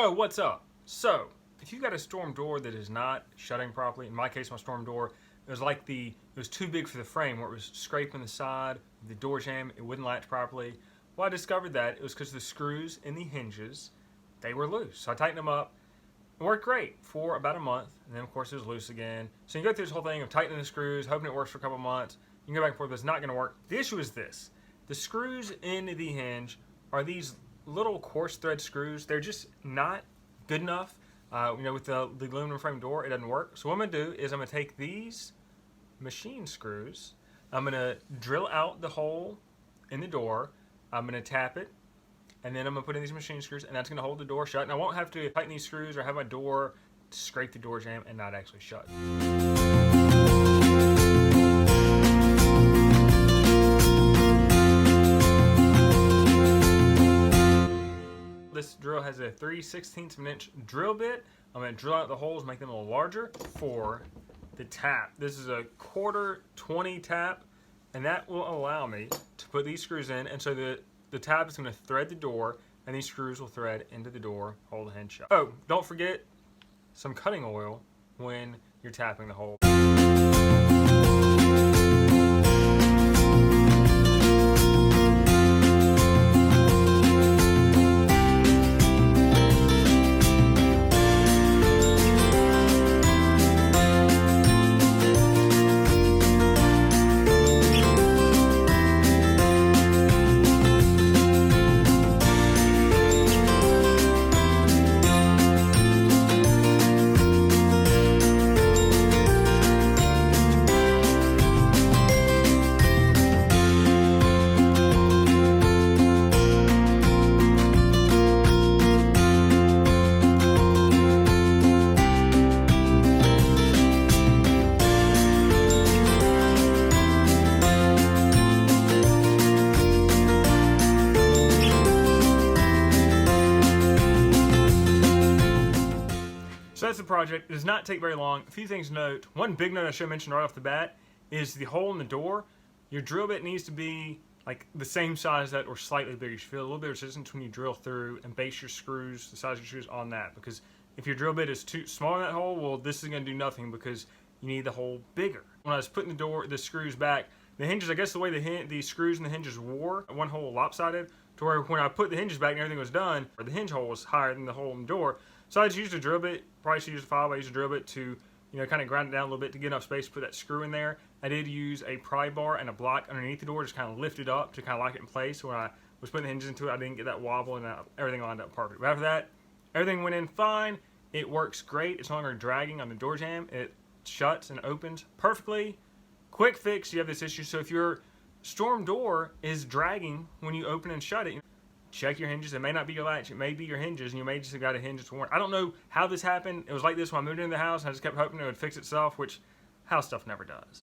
Yo, what's up? So, if you got a storm door that is not shutting properly, in my case, my storm door, it was too big for the frame where it was scraping the side of the door jamb, it wouldn't latch properly. Well, I discovered that it was because the screws in the hinges, they were loose. So I tightened them up. It worked great for about a month, and then of course it was loose again. So you go through this whole thing of tightening the screws, hoping it works for a couple months. You can go back and forth, but it's not going to work. The issue is this. The screws in the hinge are these little coarse thread screws. They're just not good enough. With the aluminum frame door, it doesn't work. So what I'm going to do is I'm going to take these machine screws, I'm going to drill out the hole in the door, I'm going to tap it, and then I'm going to put in these machine screws, and that's going to hold the door shut. And I won't have to tighten these screws or have my door scrape the door jamb and not actually shut. This drill has a 3/16 of an inch drill bit. I'm going to drill out the holes, make them a little larger for the tap. This is a 1/4 tap, and that will allow me to put these screws in, and so the tap is going to thread the door, and these screws will thread into the door, hold the hinge shut. Oh, don't forget some cutting oil when you're tapping the hole. So that's the project. It does not take very long. A few things to note. One big note I should mention right off the bat is the hole in the door. Your drill bit needs to be like the same size as that or slightly bigger. You should feel a little bit of resistance when you drill through and base your screws, the size of your screws on that. Because if your drill bit is too small in that hole, well, this is going to do nothing because you need the hole bigger. When I was putting the screws back, the hinges, I guess the way the screws and the hinges wore, one hole lopsided, to where when I put the hinges back and everything was done, or the hinge hole was higher than the hole in the door. So I just used a drill bit, probably should use a file, but I used a drill bit to, kind of grind it down a little bit to get enough space to put that screw in there. I did use a pry bar and a block underneath the door, just kind of lift it up to kind of lock it in place. So when I was putting the hinges into it, I didn't get that wobble and everything lined up perfect. But after that, everything went in fine. It works great. It's no longer dragging on the door jamb. It shuts and opens perfectly. Quick fix, you have this issue. So if your storm door is dragging when you open and shut it, check your hinges. It may not be your latch, it may be your hinges, and you may just have got a hinge that's worn. I don't know how this happened. It was like this when I moved into the house, and I just kept hoping it would fix itself, which house stuff never does.